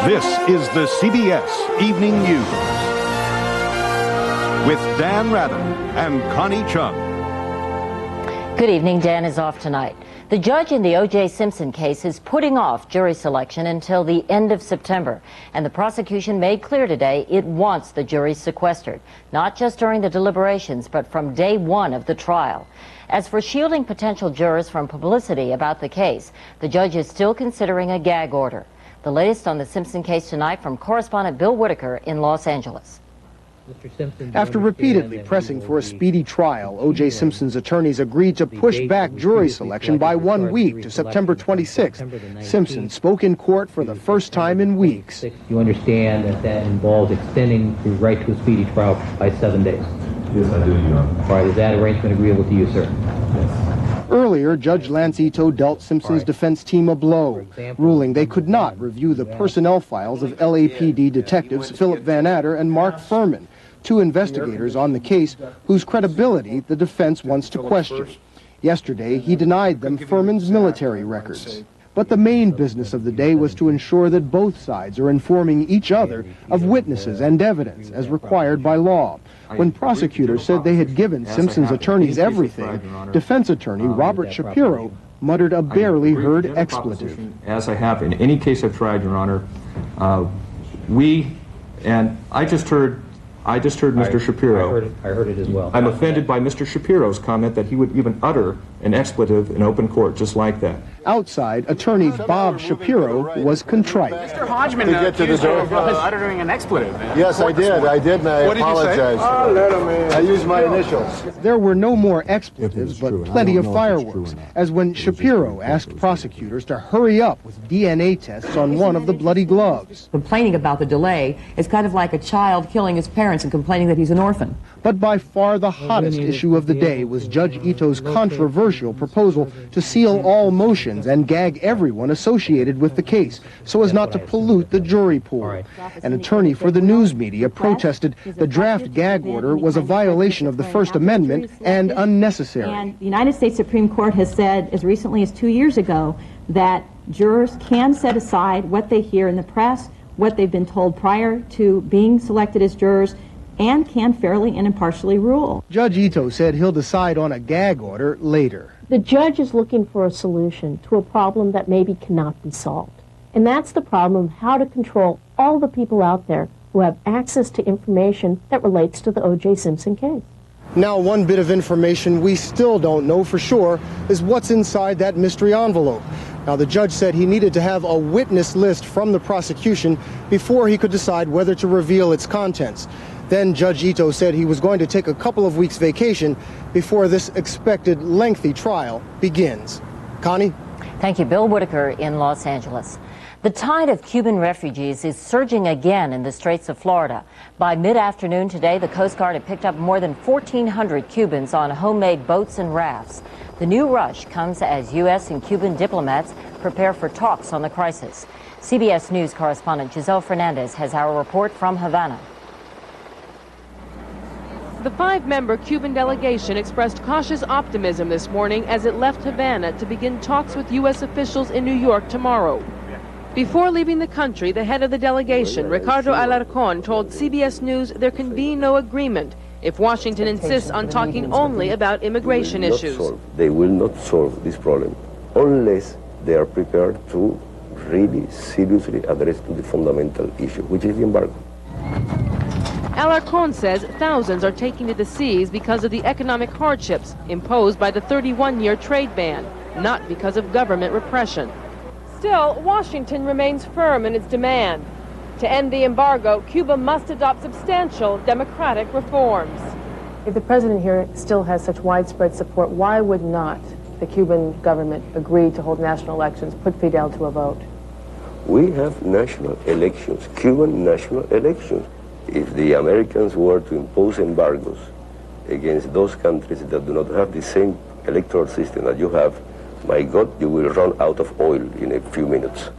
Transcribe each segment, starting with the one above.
This is the CBS Evening News with Dan Rather and Connie Chung. Good evening. Dan is off tonight. The judge in the O.J. Simpson case is putting off jury selection until the end of September. And the prosecution made clear today it wants the jury sequestered, not just during the deliberations, but from day one of the trial. As for shielding potential jurors from publicity about the case, the judge is still considering a gag order. The latest on the Simpson case tonight from correspondent Bill Whitaker in Los Angeles. After repeatedly pressing for a speedy trial, O.J. Simpson's attorneys agreed to push back jury selection by 1 week to September 26th. Simpson spoke in court for the first time in weeks. You understand that that involves extending the right to a speedy trial by 7 days? Yes, I do, Your Honor. All right, is that arrangement agreeable to you, sir? Yes. Earlier, Judge Lance Ito dealt Simpson's defense team a blow, ruling they could not review the personnel files of LAPD detectives Philip Van Adder and Mark Furman, two investigators on the case whose credibility the defense wants to question. Yesterday, he denied them Furman's military records. But the main business of the day was to ensure that both sides are informing each other of witnesses and evidence as required by law. When prosecutors said they had given Simpson's attorneys everything, defense attorney Robert Shapiro muttered a barely heard expletive. As I have in any case I've tried, Your Honor, I just heard Mr. Shapiro. I heard it as well. I'm offended by Mr. Shapiro's comment that he would even utter an expletive in open court just like that. Outside, attorney Bob Shapiro was contrite. Mr. Hodgman accused you of uttering an expletive. Yes, I did, and I apologize. I used my initials. There were no more expletives, but plenty of fireworks, as when Shapiro asked prosecutors to hurry up with DNA tests on one of the bloody gloves. Complaining about the delay is kind of like a child killing his parents and complaining that he's an orphan. But by far the hottest issue of the day was Judge Ito's controversial proposal to seal all motions and gag everyone associated with the case so as not to pollute the jury pool. An attorney for the news media protested the draft gag order was a violation of the First Amendment and unnecessary. And the United States Supreme Court has said as recently as 2 years ago that jurors can set aside what they hear in the press, what they've been told prior to being selected as jurors, and can fairly and impartially rule. Judge Ito said he'll decide on a gag order later. The judge is looking for a solution to a problem that maybe cannot be solved. And that's the problem of how to control all the people out there who have access to information that relates to the O.J. Simpson case. Now, one bit of information we still don't know for sure is what's inside that mystery envelope. Now, the judge said he needed to have a witness list from the prosecution before he could decide whether to reveal its contents. Then Judge Ito said he was going to take a couple of weeks vacation before this expected lengthy trial begins. Connie? Thank you, Bill Whitaker in Los Angeles. The tide of Cuban refugees is surging again in the Straits of Florida. By mid-afternoon today, the Coast Guard had picked up more than 1,400 Cubans on homemade boats and rafts. The new rush comes as U.S. and Cuban diplomats prepare for talks on the crisis. CBS News correspondent Giselle Fernandez has our report from Havana. The 5-member Cuban delegation expressed cautious optimism this morning as it left Havana to begin talks with U.S. officials in New York tomorrow. Before leaving the country, the head of the delegation, Ricardo Alarcón, told CBS News there can be no agreement if Washington insists on talking only about immigration issues. They will not solve this problem unless they are prepared to really seriously address the fundamental issue, which is the embargo. Alarcón says thousands are taking to the seas because of the economic hardships imposed by the 31-year trade ban, not because of government repression. Still, Washington remains firm in its demand. To end the embargo, Cuba must adopt substantial democratic reforms. If the president here still has such widespread support, why would not the Cuban government agree to hold national elections, put Fidel to a vote? We have national elections, Cuban national elections. If the Americans were to impose embargoes against those countries that do not have the same electoral system that you have, my God, you will run out of oil in a few minutes.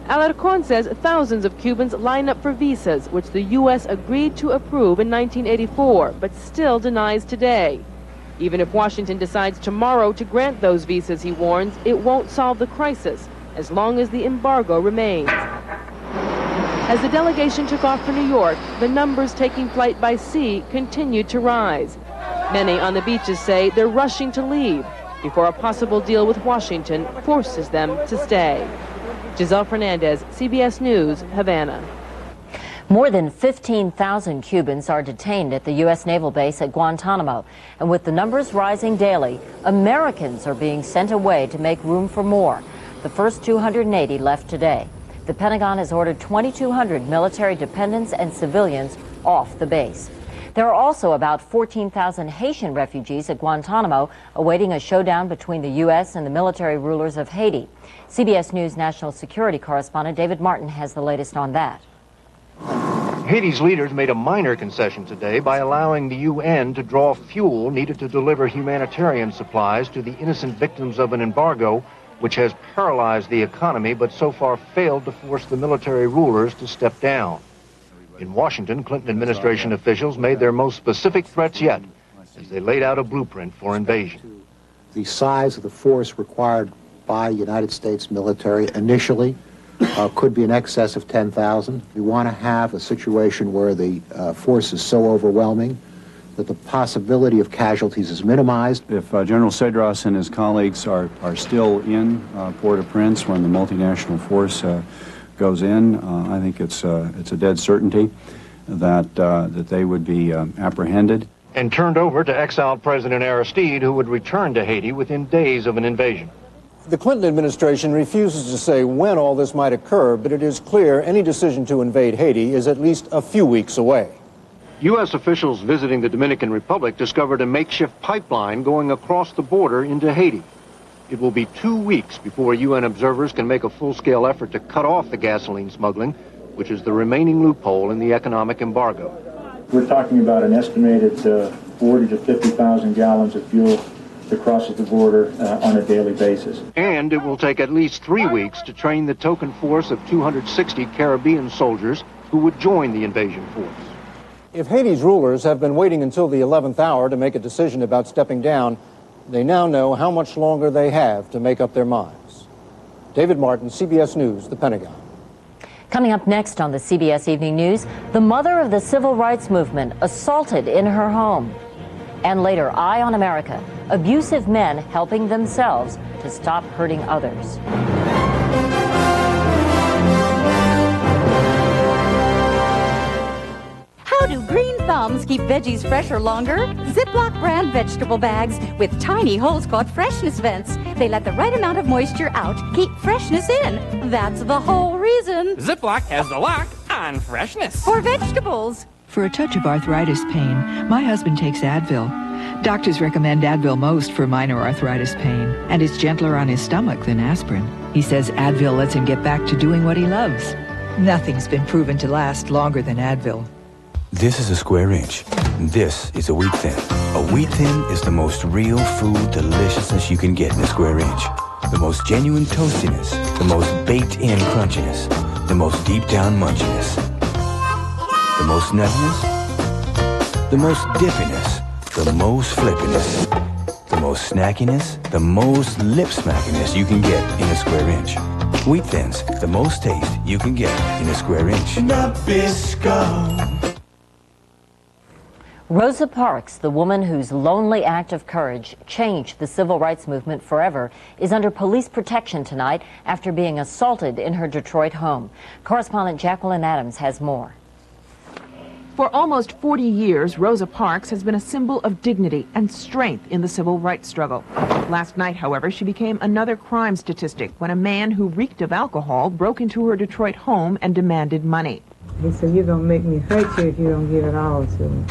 Alarcón says thousands of Cubans line up for visas, which the U.S. agreed to approve in 1984, but still denies today. Even if Washington decides tomorrow to grant those visas, he warns, it won't solve the crisis as long as the embargo remains. As the delegation took off for New York, the numbers taking flight by sea continued to rise. Many on the beaches say they're rushing to leave before a possible deal with Washington forces them to stay. Giselle Fernandez, CBS News, Havana. More than 15,000 Cubans are detained at the U.S. naval base at Guantanamo. And with the numbers rising daily, Americans are being sent away to make room for more. The first 280 left today. The Pentagon has ordered 2,200 military dependents and civilians off the base. There are also about 14,000 Haitian refugees at Guantanamo awaiting a showdown between the U.S. and the military rulers of Haiti. CBS News national security correspondent David Martin has the latest on that. Haiti's leaders made a minor concession today by allowing the UN to draw fuel needed to deliver humanitarian supplies to the innocent victims of an embargo which has paralyzed the economy but so far failed to force the military rulers to step down. In Washington, Clinton administration officials made their most specific threats yet as they laid out a blueprint for invasion. The size of the force required by the United States military initially could be in excess of 10,000. We want to have a situation where the force is so overwhelming that the possibility of casualties is minimized. If General Cedras and his colleagues are still in Port-au-Prince when the multinational force goes in, I think it's a dead certainty that they would be apprehended and turned over to exiled President Aristide, who would return to Haiti within days of an invasion. The Clinton administration refuses to say when all this might occur, but it is clear any decision to invade Haiti is at least a few weeks away. U.S. officials visiting the Dominican Republic discovered a makeshift pipeline going across the border into Haiti. It will be 2 weeks before UN observers can make a full-scale effort to cut off the gasoline smuggling, which is the remaining loophole in the economic embargo. We're talking about an estimated 40 to 50,000 gallons of fuel that crosses the border on a daily basis. And it will take at least 3 weeks to train the token force of 260 Caribbean soldiers who would join the invasion force. If Haiti's rulers have been waiting until the 11th hour to make a decision about stepping down, they now know how much longer they have to make up their minds. David Martin, CBS News, the Pentagon. Coming up next on the CBS Evening News, the mother of the civil rights movement assaulted in her home. And later, Eye on America, abusive men helping themselves to stop hurting others. How do green thumbs keep veggies fresher longer? Ziploc brand vegetable bags with tiny holes called freshness vents. They let the right amount of moisture out, keep freshness in. That's the whole reason. Ziploc has the lock on freshness. For vegetables. For a touch of arthritis pain, my husband takes Advil. Doctors recommend Advil most for minor arthritis pain, and it's gentler on his stomach than aspirin. He says Advil lets him get back to doing what he loves. Nothing's been proven to last longer than Advil. This is a square inch. This is a wheat thin. A wheat thin is the most real food deliciousness you can get in a square inch. The most genuine toastiness, the most baked-in crunchiness, the most deep-down munchiness. The most nuttiness, the most dippiness, the most flippiness, the most snackiness, the most lip-smackiness you can get in a square inch. Wheat Thins, the most taste you can get in a square inch. Nabisco. Rosa Parks, the woman whose lonely act of courage changed the civil rights movement forever, is under police protection tonight after being assaulted in her Detroit home. Correspondent Jacqueline Adams has more. For almost 40 years, Rosa Parks has been a symbol of dignity and strength in the civil rights struggle. Last night, however, she became another crime statistic when a man who reeked of alcohol broke into her Detroit home and demanded money. He said, "You're going to make me hurt you if you don't give it all to me."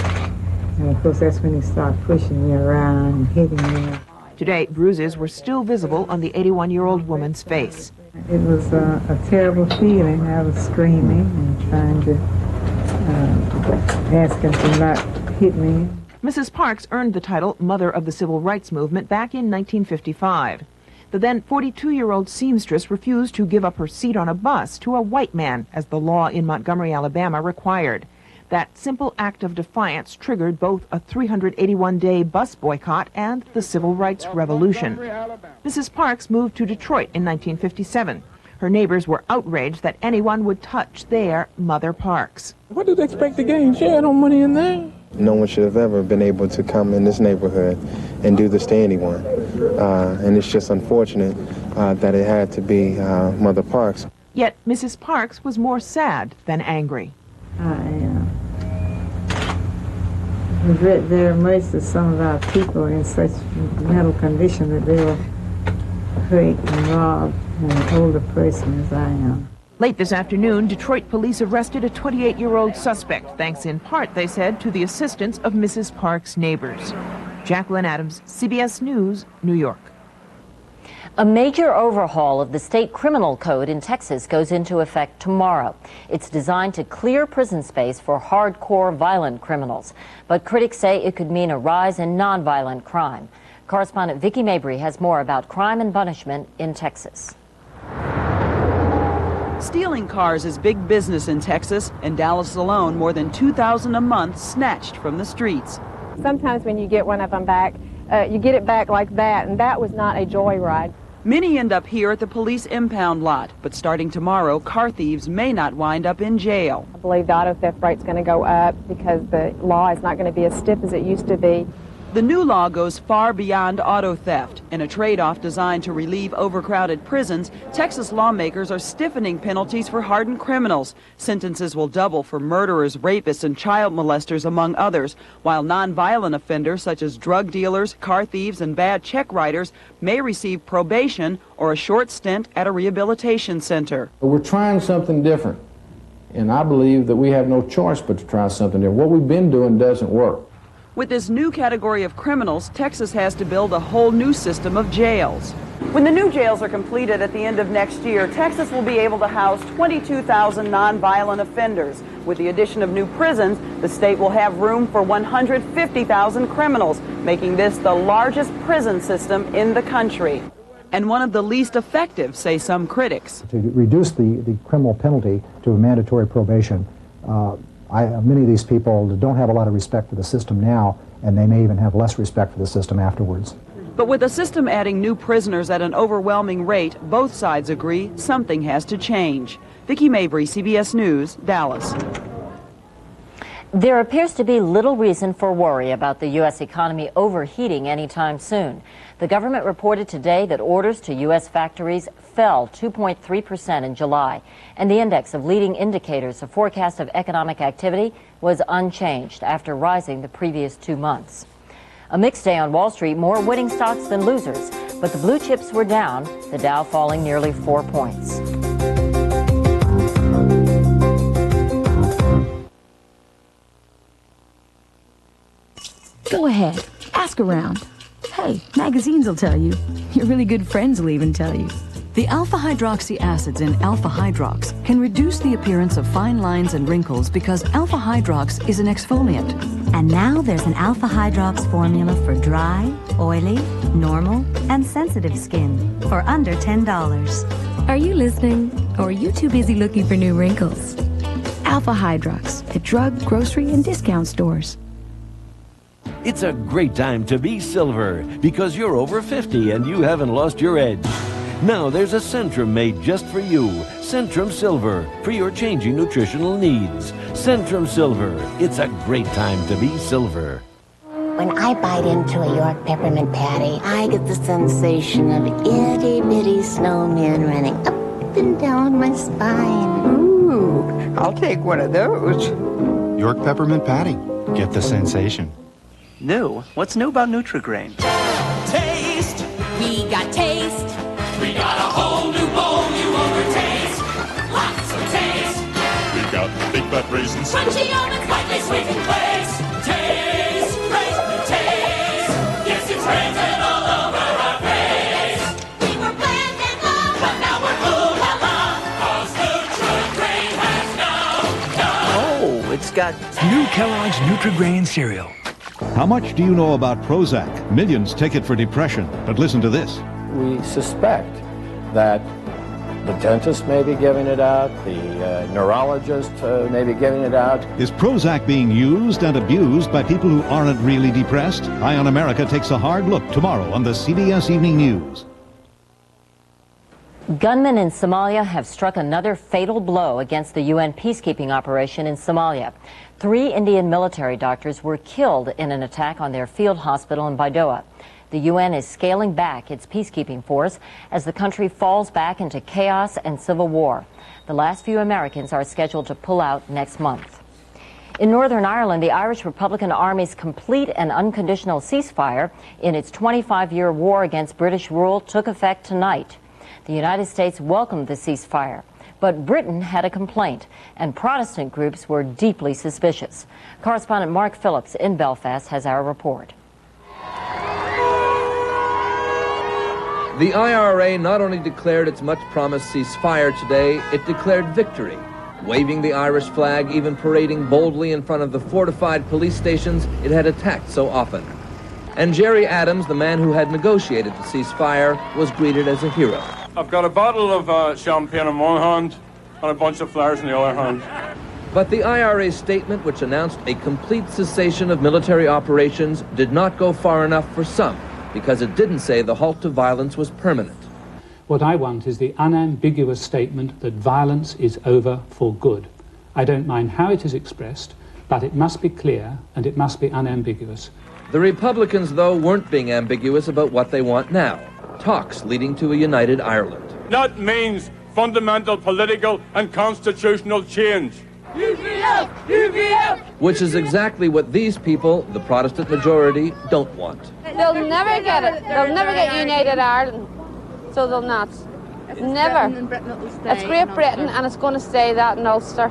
And of course, that's when he started pushing me around and hitting me. Today, bruises were still visible on the 81-year-old woman's face. It was a terrible feeling. I was screaming and trying to ask him to not hit me. Mrs. Parks earned the title Mother of the Civil Rights Movement back in 1955. The then 42-year-old seamstress refused to give up her seat on a bus to a white man, as the law in Montgomery, Alabama required. That simple act of defiance triggered both a 381-day bus boycott and the Civil Rights Revolution. Mrs. Parks moved to Detroit in 1957. Her neighbors were outraged that anyone would touch their Mother Parks. What do they expect to gain? She had no money in there. No one should have ever been able to come in this neighborhood and do this to anyone. And it's just unfortunate that it had to be Mother Parks. Yet Mrs. Parks was more sad than angry. I regret very much that some of our people are in such mental condition that they will hurt and rob an older person as I am. Late this afternoon, Detroit police arrested a 28-year-old suspect, thanks in part, they said, to the assistance of Mrs. Parks' neighbors. Jacqueline Adams, CBS News, New York. A major overhaul of the state criminal code in Texas goes into effect tomorrow. It's designed to clear prison space for hardcore violent criminals. But critics say it could mean a rise in nonviolent crime. Correspondent Vicki Mabry has more about crime and punishment in Texas. Stealing cars is big business in Texas. In Dallas alone, more than 2,000 a month snatched from the streets. Sometimes when you get one of them back, you get it back like that, and that was not a joyride. Many end up here at the police impound lot, but starting tomorrow, car thieves may not wind up in jail. I believe the auto theft rate's going to go up because the law is not going to be as stiff as it used to be. The new law goes far beyond auto theft. In a trade-off designed to relieve overcrowded prisons, Texas lawmakers are stiffening penalties for hardened criminals. Sentences will double for murderers, rapists, and child molesters, among others, while nonviolent offenders such as drug dealers, car thieves, and bad check writers may receive probation or a short stint at a rehabilitation center. We're trying something different, and I believe that we have no choice but to try something different. What we've been doing doesn't work. With this new category of criminals, Texas has to build a whole new system of jails. When the new jails are completed at the end of next year, Texas will be able to house 22,000 nonviolent offenders. With the addition of new prisons, the state will have room for 150,000 criminals, making this the largest prison system in the country. And one of the least effective, say some critics. To reduce the criminal penalty to a mandatory probation, many of these people don't have a lot of respect for the system now, and they may even have less respect for the system afterwards. But with the system adding new prisoners at an overwhelming rate, both sides agree something has to change. Vicki Mabry, CBS News, Dallas. There appears to be little reason for worry about the U.S. economy overheating anytime soon. The government reported today that orders to U.S. factories fell 2.3% in July, and the index of leading indicators, a forecast of economic activity, was unchanged after rising the previous 2 months. A mixed day on Wall Street, more winning stocks than losers, but the blue chips were down, the Dow falling nearly 4 points. Go ahead, ask around. Hey, magazines will tell you. Your really good friends will even tell you. The alpha-hydroxy acids in Alpha Hydrox can reduce the appearance of fine lines and wrinkles because Alpha Hydrox is an exfoliant. And now there's an Alpha Hydrox formula for dry, oily, normal, and sensitive skin for under $10. Are you listening? Or are you too busy looking for new wrinkles? Alpha Hydrox at drug, grocery, and discount stores. It's a great time to be silver because you're over 50 and you haven't lost your edge. Now there's a Centrum made just for you. Centrum Silver for your changing nutritional needs. Centrum Silver. It's a great time to be silver. When I bite into a York peppermint patty, I get the sensation of itty-bitty snowmen running up and down my spine. Ooh, I'll take one of those. York peppermint patty. Get the sensation. New? What's new about Nutri-Grain? Taste! We got taste! We got a whole new bowl you won't taste! Lots of taste! We got big fat raisins, crunchy almonds, lightly sweetened flakes! Taste! Great new taste! Yes, it's written all over our face! We were bland and low, but now we're ooh la la! 'Cause Nutri-Grain has now come! Oh, it's got new Kellogg's Nutri-Grain cereal. How much do you know about Prozac? Millions take it for depression, but listen to this. We suspect that the dentist may be giving it out, the neurologist may be giving it out. Is Prozac being used and abused by people who aren't really depressed? Eye on America takes a hard look tomorrow on the CBS Evening News. Gunmen in Somalia have struck another fatal blow against the UN peacekeeping operation in Somalia. 3 Indian military doctors were killed in an attack on their field hospital in Baidoa. The UN is scaling back its peacekeeping force as the country falls back into chaos and civil war. The last few Americans are scheduled to pull out next month. In Northern Ireland, the Irish Republican Army's complete and unconditional ceasefire in its 25-year war against British rule took effect tonight. The United States welcomed the ceasefire, but Britain had a complaint, and Protestant groups were deeply suspicious. Correspondent Mark Phillips in Belfast has our report. The IRA not only declared its much-promised ceasefire today, it declared victory, waving the Irish flag, even parading boldly in front of the fortified police stations it had attacked so often. And Jerry Adams, the man who had negotiated the ceasefire, was greeted as a hero. I've got a bottle of champagne in one hand and a bunch of flowers in the other hand. But the IRA's statement, which announced a complete cessation of military operations, did not go far enough for some, because it didn't say the halt to violence was permanent. What I want is the unambiguous statement that violence is over for good. I don't mind how it is expressed, but it must be clear and it must be unambiguous. The Republicans, though, weren't being ambiguous about what they want now. Talks leading to a united Ireland. That means fundamental political and constitutional change. UVF! UVF! Which is exactly what these people, the Protestant majority, don't want. They'll never get it. They'll never get united Ireland. So they'll not. Never. It's Great Britain and it's going to stay that in Ulster.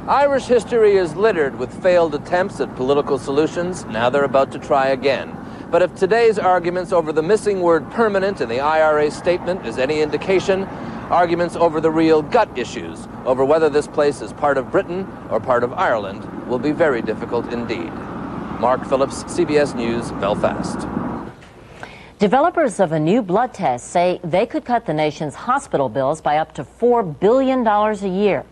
Irish history is littered with failed attempts at political solutions. Now they're about to try again. But if today's arguments over the missing word permanent in the IRA statement is any indication, arguments over the real gut issues, over whether this place is part of Britain or part of Ireland, will be very difficult indeed. Mark Phillips, CBS News, Belfast. Developers of a new blood test say they could cut the nation's hospital bills by up to $4 billion a year.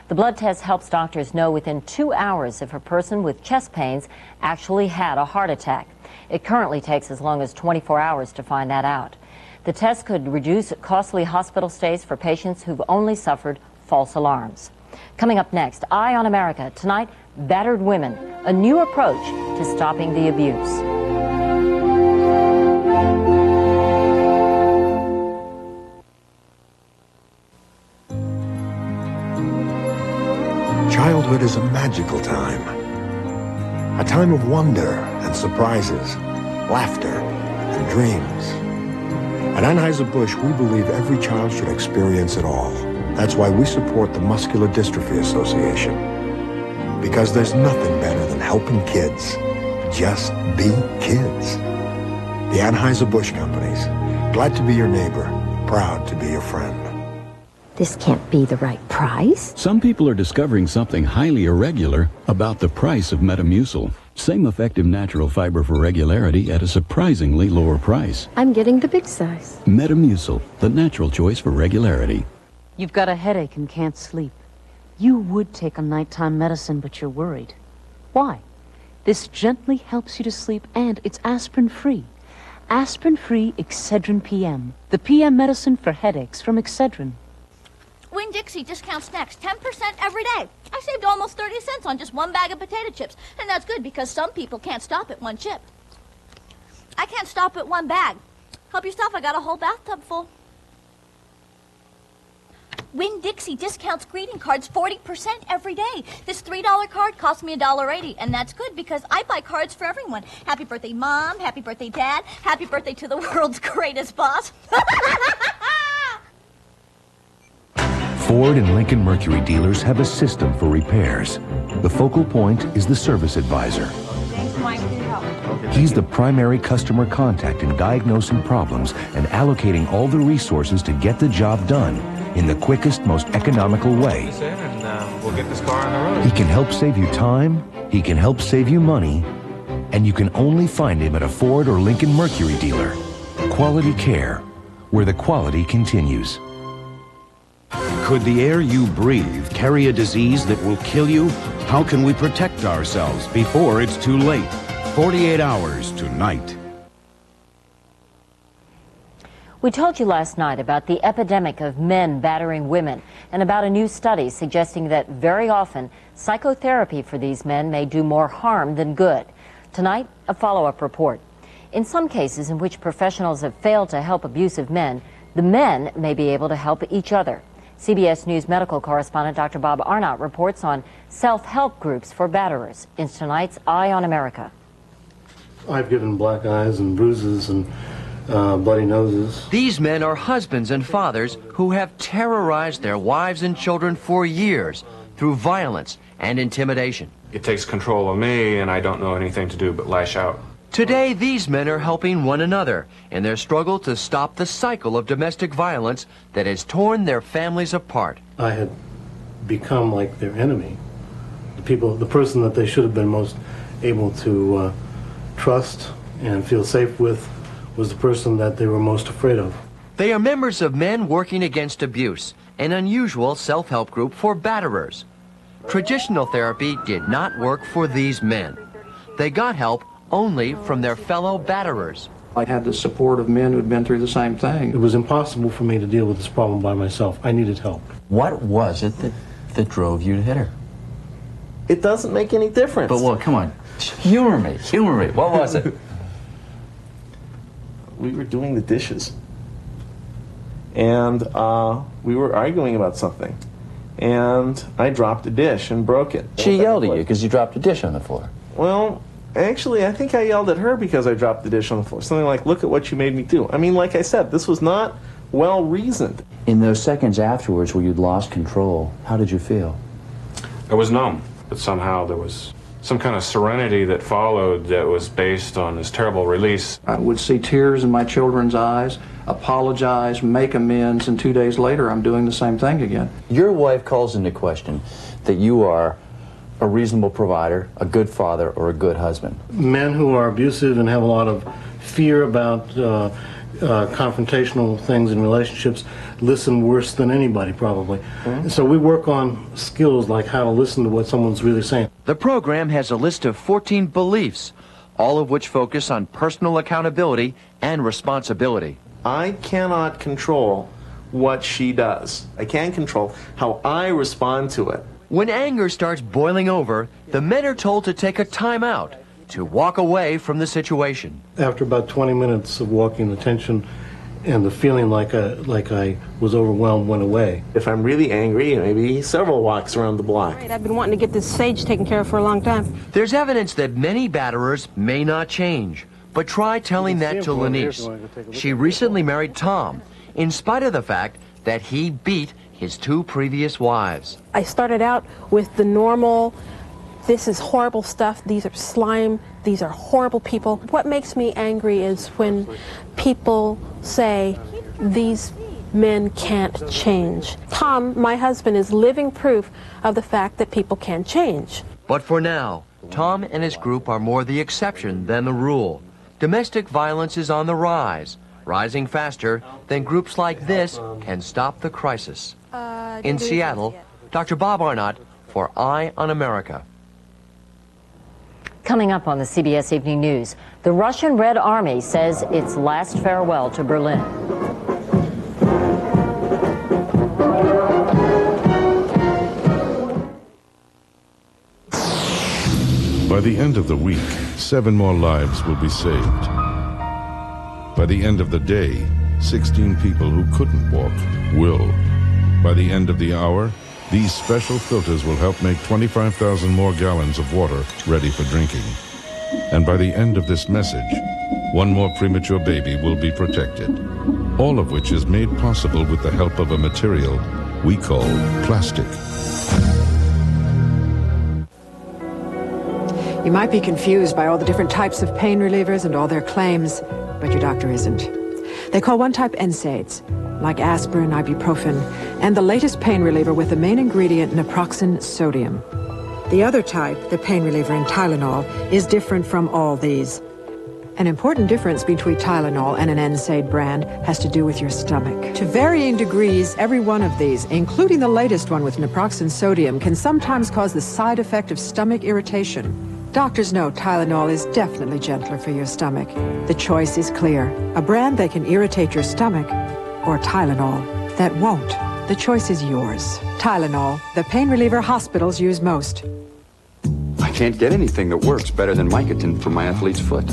The blood test helps doctors know within 2 hours if a person with chest pains actually had a heart attack. It currently takes as long as 24 hours to find that out. The test could reduce costly hospital stays for patients who've only suffered false alarms. Coming up next, Eye on America. Tonight, battered women, a new approach to stopping the abuse. Childhood is a magical time. A time of wonder and surprises, laughter and dreams. At Anheuser-Busch, we believe every child should experience it all. That's why we support the Muscular Dystrophy Association. Because there's nothing better than helping kids just be kids. The Anheuser-Busch Companies, glad to be your neighbor, proud to be your friend. This can't be the right price. Some people are discovering something highly irregular about the price of Metamucil. Same effective natural fiber for regularity at a surprisingly lower price. I'm getting the big size. Metamucil, the natural choice for regularity. You've got a headache and can't sleep. You would take a nighttime medicine, but you're worried. Why? This gently helps you to sleep, and it's aspirin-free. Aspirin-free Excedrin PM, the PM medicine for headaches from Excedrin. Winn-Dixie discounts next 10% every day. I saved almost 30 cents on just one bag of potato chips. And that's good because some people can't stop at one chip. I can't stop at one bag. Help yourself, I got a whole bathtub full. Winn-Dixie discounts greeting cards 40% every day. This $3 card costs me $1.80, and that's good because I buy cards for everyone. Happy birthday, Mom. Happy birthday, Dad. Happy birthday to the world's greatest boss. Ford and Lincoln Mercury dealers have a system for repairs. The focal point is the service advisor. He's the primary customer contact in diagnosing problems and allocating all the resources to get the job done in the quickest, most economical way. We'll get this car on the road. He can help save you time, he can help save you money, and you can only find him at a Ford or Lincoln Mercury dealer. Quality care, where the quality continues. Could the air you breathe carry a disease that will kill you? How can we protect ourselves before it's too late? 48 hours tonight. We told you last night about the epidemic of men battering women and about a new study suggesting that very often psychotherapy for these men may do more harm than good. Tonight, a follow-up report. In some cases in which professionals have failed to help abusive men, the men may be able to help each other. CBS News medical correspondent Dr. Bob Arnott reports on self-help groups for batterers in tonight's Eye on America. I've given black eyes and bruises and bloody noses. These men are husbands and fathers who have terrorized their wives and children for years through violence and intimidation. It takes control of me, and I don't know anything to do but lash out. Today, these men are helping one another in their struggle to stop the cycle of domestic violence that has torn their families apart. I had become like their enemy. The person that they should have been most able to trust and feel safe with was the person that they were most afraid of. They are members of Men Working Against Abuse, an unusual self-help group for batterers. Traditional therapy did not work for these men. They got help only from their fellow batterers. I had the support of men who'd been through the same thing. It was impossible for me to deal with this problem by myself. I needed help. What was it that drove you to hit her? It doesn't make any difference. But well, come on, humor me. What was it? We were doing the dishes, and we were arguing about something, and I dropped a dish and broke it. She yelled at you because you dropped a dish on the floor. Well, actually, I think I yelled at her because I dropped the dish on the floor. Something like, "Look at what you made me do." I mean, like I said, this was not well reasoned. In those seconds afterwards where you'd lost control, how did you feel? I was numb, but somehow there was some kind of serenity that followed that was based on this terrible release. I would see tears in my children's eyes, apologize, make amends, and 2 days later I'm doing the same thing again. Your wife calls into question that you are a reasonable provider, a good father, or a good husband. Men who are abusive and have a lot of fear about confrontational things in relationships listen worse than anybody, probably. So we work on skills like how to listen to what someone's really saying. The program has a list of 14 beliefs, all of which focus on personal accountability and responsibility. I cannot control what she does. I can control how I respond to it. When anger starts boiling over, the men are told to take a time out, to walk away from the situation. After about 20 minutes of walking, the tension and the feeling like I was overwhelmed went away. If I'm really angry, maybe several walks around the block. I've been wanting to get this sage taken care of for a long time. There's evidence that many batterers may not change, but try telling that to Lenise. She recently married Tom, in spite of the fact that he beat his 2 previous wives. I started out with the normal, this is horrible stuff, these are slime, these are horrible people. What makes me angry is when people say these men can't change. Tom, my husband, is living proof of the fact that people can change. But for now, Tom and his group are more the exception than the rule. Domestic violence is on the rise, rising faster than groups like this can stop the crisis. In Seattle, Dr. Bob Arnott for Eye on America. Coming up on the CBS Evening News, the Russian Red Army says its last farewell to Berlin. By the end of the week, 7 more lives will be saved. By the end of the day, 16 people who couldn't walk will. By the end of the hour, these special filters will help make 25,000 more gallons of water ready for drinking. And by the end of this message, 1 more premature baby will be protected. All of which is made possible with the help of a material we call plastic. You might be confused by all the different types of pain relievers and all their claims, but your doctor isn't. They call one type NSAIDs, like aspirin, ibuprofen, and the latest pain reliever with the main ingredient naproxen sodium. The other type, the pain reliever in Tylenol, is different from all these. An important difference between Tylenol and an NSAID brand has to do with your stomach. To varying degrees, every one of these, including the latest one with naproxen sodium, can sometimes cause the side effect of stomach irritation. Doctors know Tylenol is definitely gentler for your stomach. The choice is clear. A brand that can irritate your stomach, or Tylenol that won't. The choice is yours. Tylenol, the pain reliever hospitals use most. I can't get anything that works better than Mycotin for my athlete's foot.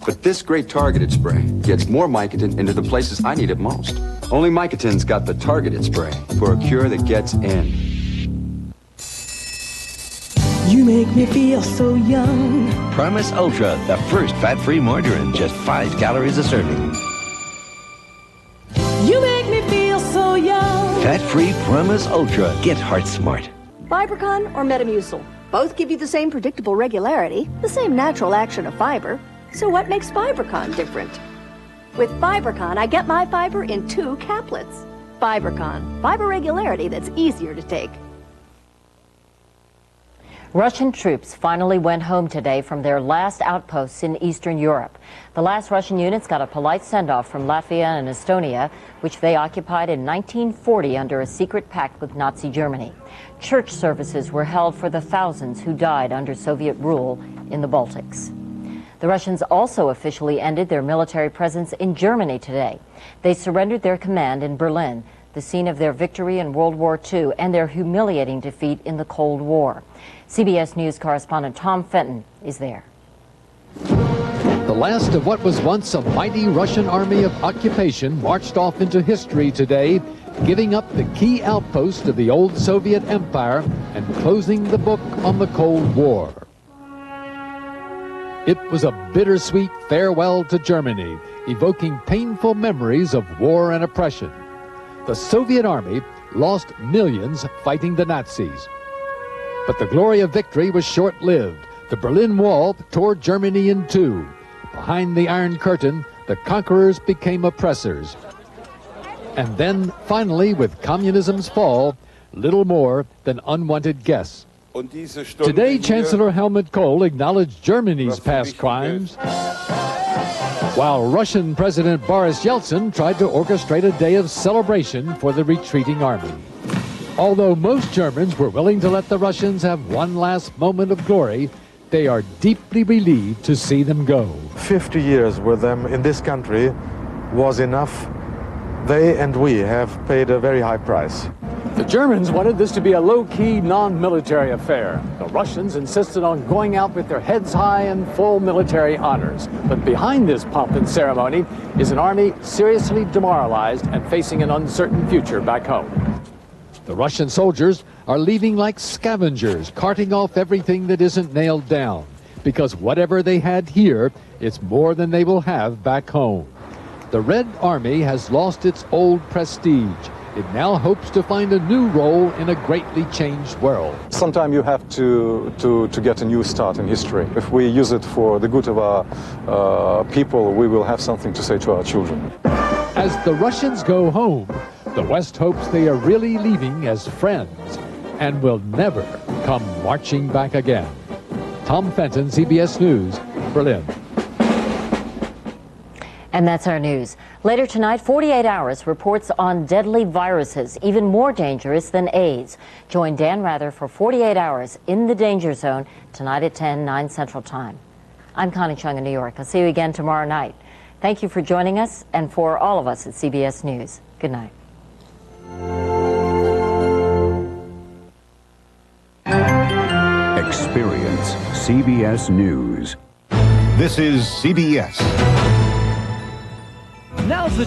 But this great targeted spray gets more Mycotin into the places I need it most. Only Mycotin's got the targeted spray for a cure that gets in. You make me feel so young. Promise Ultra, the first fat-free margarine, just 5 calories a serving. You make me feel so young. Fat-free Promise Ultra. Get heart smart. Fibercon or Metamucil. Both give you the same predictable regularity, the same natural action of fiber. So what makes Fibercon different? With Fibercon, I get my fiber in 2 caplets. Fibercon, fiber regularity that's easier to take. Russian troops finally went home today from their last outposts in Eastern Europe. The last Russian units got a polite send-off from Latvia and Estonia, which they occupied in 1940 under a secret pact with Nazi Germany. Church services were held for the thousands who died under Soviet rule in the Baltics. The Russians also officially ended their military presence in Germany today. They surrendered their command in Berlin, the scene of their victory in World War II and their humiliating defeat in the Cold War. CBS News correspondent Tom Fenton is there. The last of what was once a mighty Russian army of occupation marched off into history today, giving up the key outpost of the old Soviet Empire and closing the book on the Cold War. It was a bittersweet farewell to Germany, evoking painful memories of war and oppression. The Soviet army lost millions fighting the Nazis. But the glory of victory was short-lived. The Berlin Wall tore Germany in two. Behind the Iron Curtain, the conquerors became oppressors. And then, finally, with communism's fall, little more than unwanted guests. Today, Chancellor Helmut Kohl acknowledged Germany's past crimes, while Russian President Boris Yeltsin tried to orchestrate a day of celebration for the retreating army. Although most Germans were willing to let the Russians have one last moment of glory, they are deeply relieved to see them go. 50 years with them in this country was enough. They and we have paid a very high price. The Germans wanted this to be a low-key, non-military affair. The Russians insisted on going out with their heads high and full military honors. But behind this pomp and ceremony is an army seriously demoralized and facing an uncertain future back home. The Russian soldiers are leaving like scavengers, carting off everything that isn't nailed down. Because whatever they had here, it's more than they will have back home. The Red Army has lost its old prestige. It now hopes to find a new role in a greatly changed world. Sometimes you have to get a new start in history. If we use it for the good of our people, we will have something to say to our children. As the Russians go home, the West hopes they are really leaving as friends and will never come marching back again. Tom Fenton, CBS News, Berlin. And that's our news. Later tonight, 48 Hours reports on deadly viruses, even more dangerous than AIDS. Join Dan Rather for 48 Hours in the Danger Zone tonight at 10, 9 Central Time. I'm Connie Chung in New York. I'll see you again tomorrow night. Thank you for joining us, and for all of us at CBS News, good night. Experience CBS News. This is CBS. Now's the